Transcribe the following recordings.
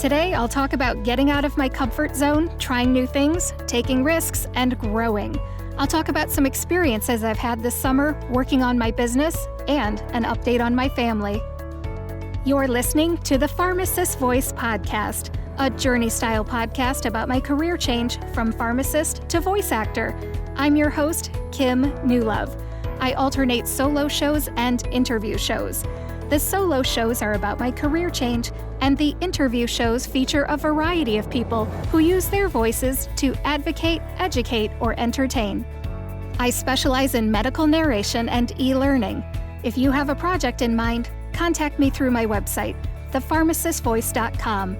Today, I'll talk about getting out of my comfort zone, trying new things, taking risks, and growing. I'll talk about some experiences I've had this summer working on my business and an update on my family. You're listening to the Pharmacist Voice Podcast, a journey-style podcast about my career change from pharmacist to voice actor. I'm your host, Kim Newlove. I alternate solo shows and interview shows. The solo shows are about my career change, and the interview shows feature a variety of people who use their voices to advocate, educate, or entertain. I specialize in medical narration and e-learning. If you have a project in mind, contact me through my website, thepharmacistvoice.com.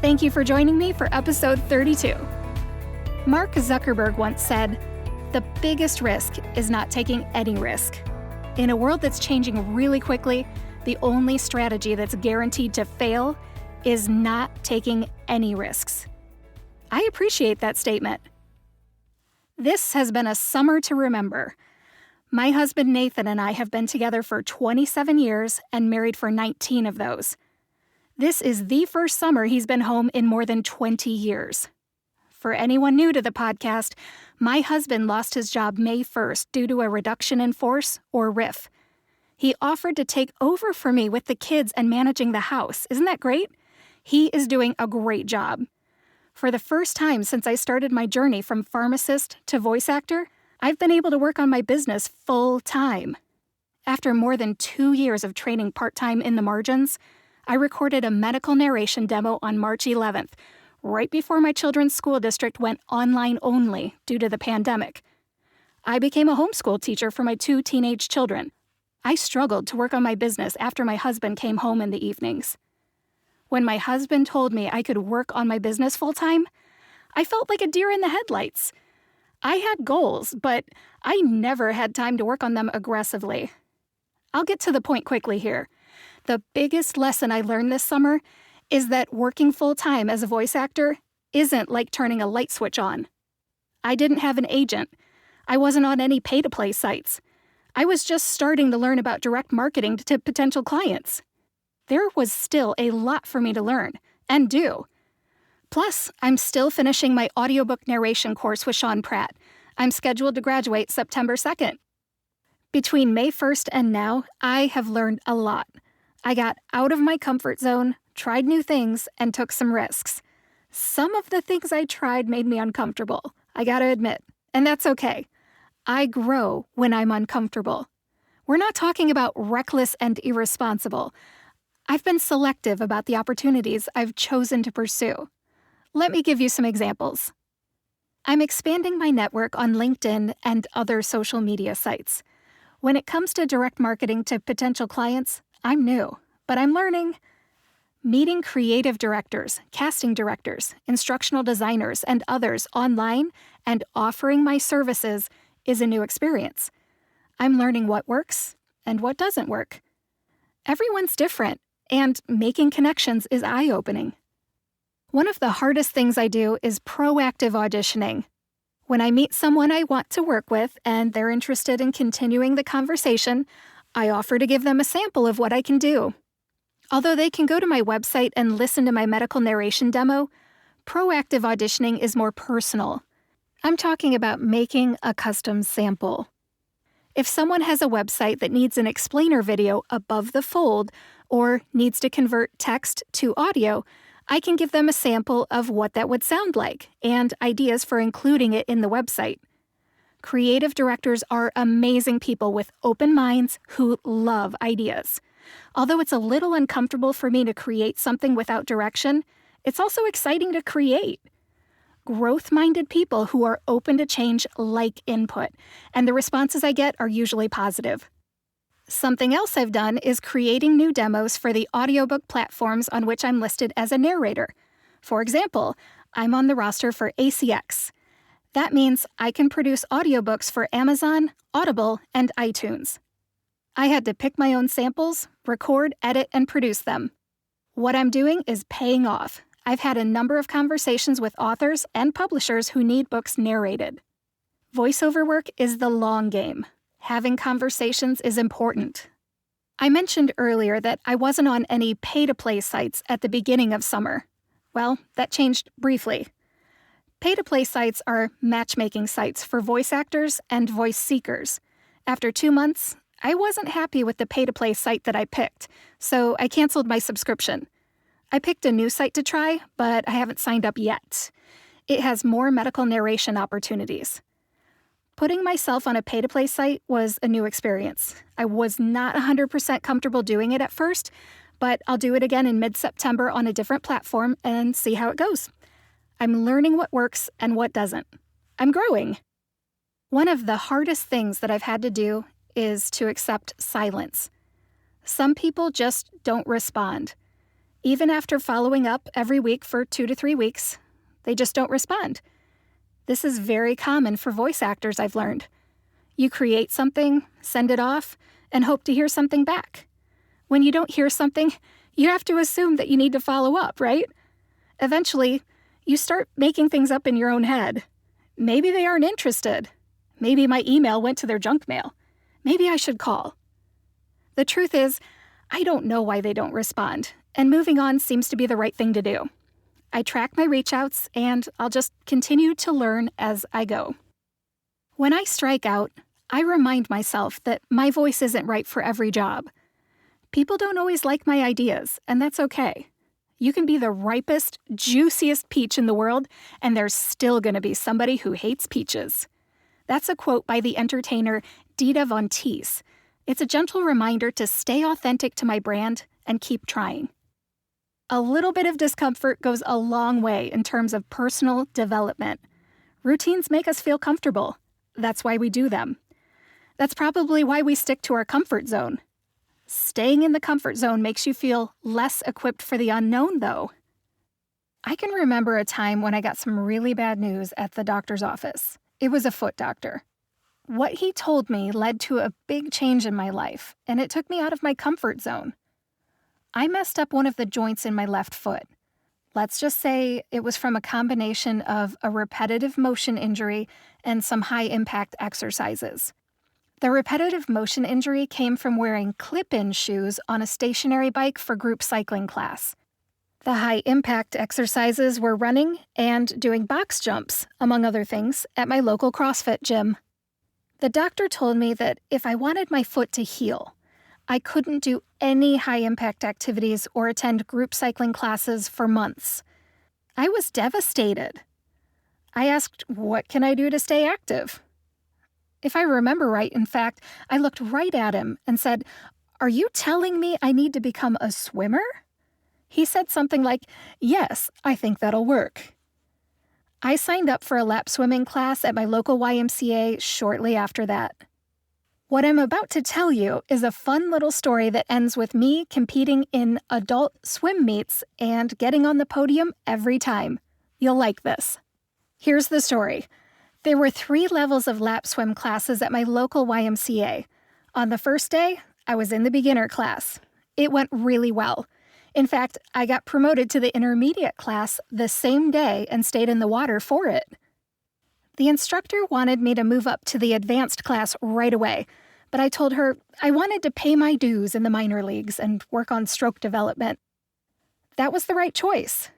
Thank you for joining me for episode 32. Mark Zuckerberg once said, "The biggest risk is not taking any risk." In a world that's changing really quickly, the only strategy that's guaranteed to fail is not taking any risks. I appreciate that statement. This has been a summer to remember. My husband Nathan and I have been together for 27 years and married for 19 of those. This is the first summer he's been home in more than 20 years. For anyone new to the podcast, my husband lost his job May 1st due to a reduction in force, or RIF. He offered to take over for me with the kids and managing the house. Isn't that great? He is doing a great job. For the first time since I started my journey from pharmacist to voice actor, I've been able to work on my business full-time. After more than 2 years of training part-time in the margins, I recorded a medical narration demo on March 11th, right before my children's school district went online only due to the pandemic. I became a homeschool teacher for my 2 teenage children. I struggled to work on my business after my husband came home in the evenings. When my husband told me I could work on my business full-time, I felt like a deer in the headlights. I had goals, but I never had time to work on them aggressively. I'll get to the point quickly here. The biggest lesson I learned this summer is that working full-time as a voice actor isn't like turning a light switch on. I didn't have an agent. I wasn't on any pay-to-play sites. I was just starting to learn about direct marketing to potential clients. There was still a lot for me to learn and do. Plus, I'm still finishing my audiobook narration course with Sean Pratt. I'm scheduled to graduate September 2nd. Between May 1st and now, I have learned a lot. I got out of my comfort zone, tried new things, and took some risks. Some of the things I tried made me uncomfortable, I gotta admit, and that's okay. I grow when I'm uncomfortable. We're not talking about reckless and irresponsible. I've been selective about the opportunities I've chosen to pursue. Let me give you some examples. I'm expanding my network on LinkedIn and other social media sites. When it comes to direct marketing to potential clients, I'm new, but I'm learning. Meeting creative directors, casting directors, instructional designers, and others online and offering my services is a new experience. I'm learning what works and what doesn't work. Everyone's different, and making connections is eye-opening. One of the hardest things I do is proactive auditioning. When I meet someone I want to work with and they're interested in continuing the conversation, I offer to give them a sample of what I can do. Although they can go to my website and listen to my medical narration demo, proactive auditioning is more personal. I'm talking about making a custom sample. If someone has a website that needs an explainer video above the fold or needs to convert text to audio, I can give them a sample of what that would sound like and ideas for including it in the website. Creative directors are amazing people with open minds who love ideas. Although it's a little uncomfortable for me to create something without direction, it's also exciting to create. Growth-minded people who are open to change like input, and the responses I get are usually positive. Something else I've done is creating new demos for the audiobook platforms on which I'm listed as a narrator. For example, I'm on the roster for ACX. That means I can produce audiobooks for Amazon, Audible, and iTunes. I had to pick my own samples, record, edit, and produce them. What I'm doing is paying off. I've had a number of conversations with authors and publishers who need books narrated. Voiceover work is the long game. Having conversations is important. I mentioned earlier that I wasn't on any pay-to-play sites at the beginning of summer. Well, that changed briefly. Pay-to-play sites are matchmaking sites for voice actors and voice seekers. After 2 months, I wasn't happy with the pay-to-play site that I picked, so I canceled my subscription. I picked a new site to try, but I haven't signed up yet. It has more medical narration opportunities. Putting myself on a pay-to-play site was a new experience. I was not 100% comfortable doing it at first, but I'll do it again in mid-September on a different platform and see how it goes. I'm learning what works and what doesn't. I'm growing. One of the hardest things that I've had to do is to accept silence. Some people just don't respond. Even after following up every week for 2 to 3 weeks, they just don't respond. This is very common for voice actors, I've learned. You create something, send it off, and hope to hear something back. When you don't hear something, you have to assume that you need to follow up, right? Eventually, you start making things up in your own head. Maybe they aren't interested. Maybe my email went to their junk mail. Maybe I should call. The truth is, I don't know why they don't respond, and moving on seems to be the right thing to do. I track my reach-outs, and I'll just continue to learn as I go. When I strike out, I remind myself that my voice isn't right for every job. People don't always like my ideas, and that's okay. You can be the ripest, juiciest peach in the world, and there's still going to be somebody who hates peaches. That's a quote by the entertainer Dita Von Teese. It's a gentle reminder to stay authentic to my brand and keep trying. A little bit of discomfort goes a long way in terms of personal development. Routines make us feel comfortable. That's why we do them. That's probably why we stick to our comfort zone. Staying in the comfort zone makes you feel less equipped for the unknown, though. I can remember a time when I got some really bad news at the doctor's office. It was a foot doctor. What he told me led to a big change in my life, and it took me out of my comfort zone. I messed up one of the joints in my left foot. Let's just say it was from a combination of a repetitive motion injury and some high-impact exercises. The repetitive motion injury came from wearing clip-in shoes on a stationary bike for group cycling class. The high-impact exercises were running and doing box jumps, among other things, at my local CrossFit gym. The doctor told me that if I wanted my foot to heal, I couldn't do any high-impact activities or attend group cycling classes for months. I was devastated. I asked, what can I do to stay active? If I remember right, in fact, I looked right at him and said, "Are you telling me I need to become a swimmer?" He said something like, "Yes, I think that'll work." I signed up for a lap swimming class at my local YMCA shortly after that. What I'm about to tell you is a fun little story that ends with me competing in adult swim meets and getting on the podium every time. You'll like this. Here's the story. There were 3 levels of lap swim classes at my local YMCA. On the first day, I was in the beginner class. It went really well. In fact, I got promoted to the intermediate class the same day and stayed in the water for it. The instructor wanted me to move up to the advanced class right away, but I told her I wanted to pay my dues in the minor leagues and work on stroke development. That was the right choice.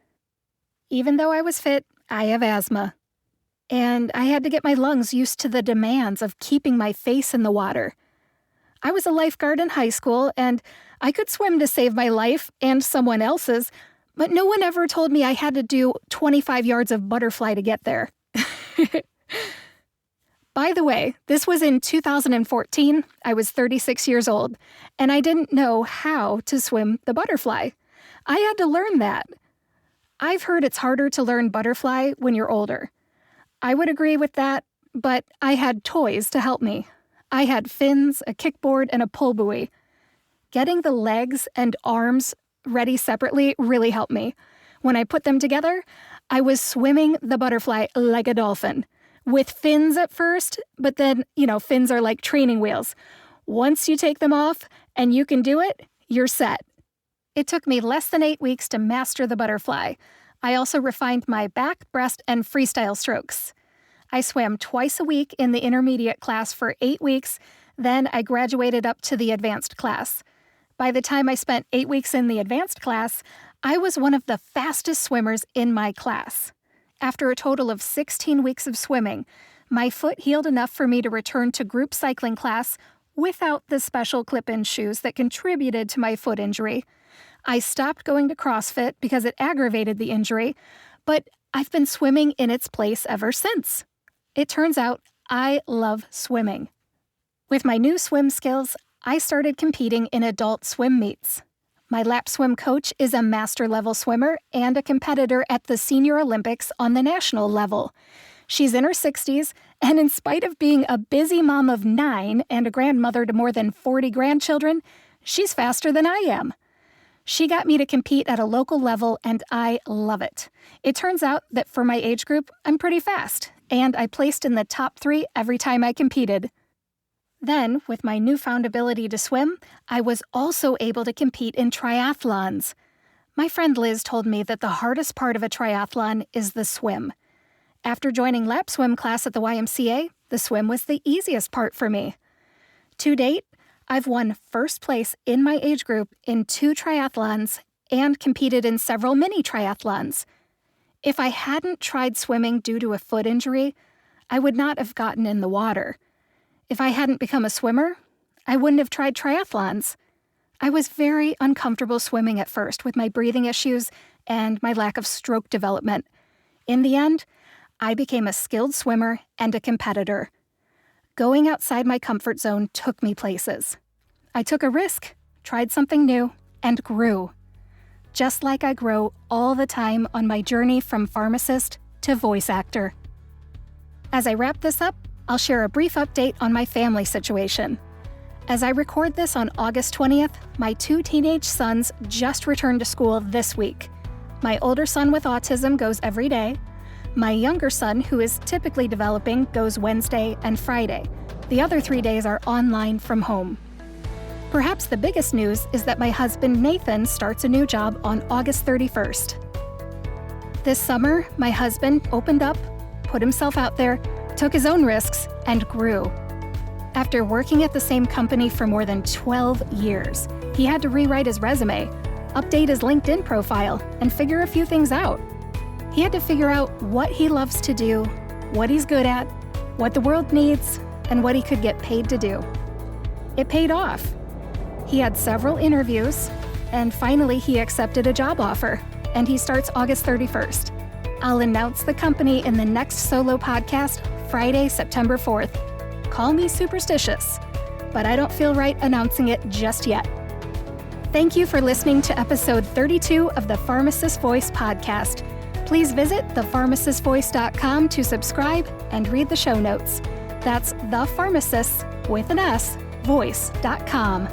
Even though I was fit, I have asthma. And I had to get my lungs used to the demands of keeping my face in the water. I was a lifeguard in high school, and I could swim to save my life and someone else's, but no one ever told me I had to do 25 yards of butterfly to get there. By the way, this was in 2014. I was 36 years old, and I didn't know how to swim the butterfly. I had to learn that. I've heard it's harder to learn butterfly when you're older. I would agree with that, but I had toys to help me. I had fins, a kickboard, and a pull buoy. Getting the legs and arms ready separately really helped me. When I put them together, I was swimming the butterfly like a dolphin. With fins at first, but then, fins are like training wheels. Once you take them off and you can do it, you're set. It took me less than 8 weeks to master the butterfly. I also refined my back, breast, and freestyle strokes. I swam twice a week in the intermediate class for 8 weeks, then I graduated up to the advanced class. By the time I spent 8 weeks in the advanced class, I was one of the fastest swimmers in my class. After a total of 16 weeks of swimming, my foot healed enough for me to return to group cycling class without the special clip-in shoes that contributed to my foot injury. I stopped going to CrossFit because it aggravated the injury, but I've been swimming in its place ever since. It turns out I love swimming. With my new swim skills, I started competing in adult swim meets. My lap swim coach is a master-level swimmer and a competitor at the Senior Olympics on the national level. She's in her 60s, and in spite of being a busy mom of 9 and a grandmother to more than 40 grandchildren, she's faster than I am. She got me to compete at a local level, and I love it. It turns out that for my age group, I'm pretty fast, and I placed in the top 3 every time I competed. Then, with my newfound ability to swim, I was also able to compete in triathlons. My friend Liz told me that the hardest part of a triathlon is the swim. After joining lap swim class at the YMCA, the swim was the easiest part for me. To date, I've won first place in my age group in 2 triathlons and competed in several mini triathlons. If I hadn't tried swimming due to a foot injury, I would not have gotten in the water. If I hadn't become a swimmer, I wouldn't have tried triathlons. I was very uncomfortable swimming at first with my breathing issues and my lack of stroke development. In the end, I became a skilled swimmer and a competitor. Going outside my comfort zone took me places. I took a risk, tried something new, and grew. Just like I grow all the time on my journey from pharmacist to voice actor. As I wrap this up, I'll share a brief update on my family situation. As I record this on August 20th, my 2 teenage sons just returned to school this week. My older son with autism goes every day. My younger son, who is typically developing, goes Wednesday and Friday. The other 3 days are online from home. Perhaps the biggest news is that my husband Nathan starts a new job on August 31st. This summer, my husband opened up, put himself out there, took his own risks, and grew. After working at the same company for more than 12 years, he had to rewrite his resume, update his LinkedIn profile, and figure a few things out. He had to figure out what he loves to do, what he's good at, what the world needs, and what he could get paid to do. It paid off. He had several interviews, and finally he accepted a job offer, and he starts August 31st. I'll announce the company in the next solo podcast, Friday, September 4th. Call me superstitious, but I don't feel right announcing it just yet. Thank you for listening to episode 32 of the Pharmacist Voice podcast. Please visit thepharmacistvoice.com to subscribe and read the show notes. That's thepharmacist, with an S, voice.com.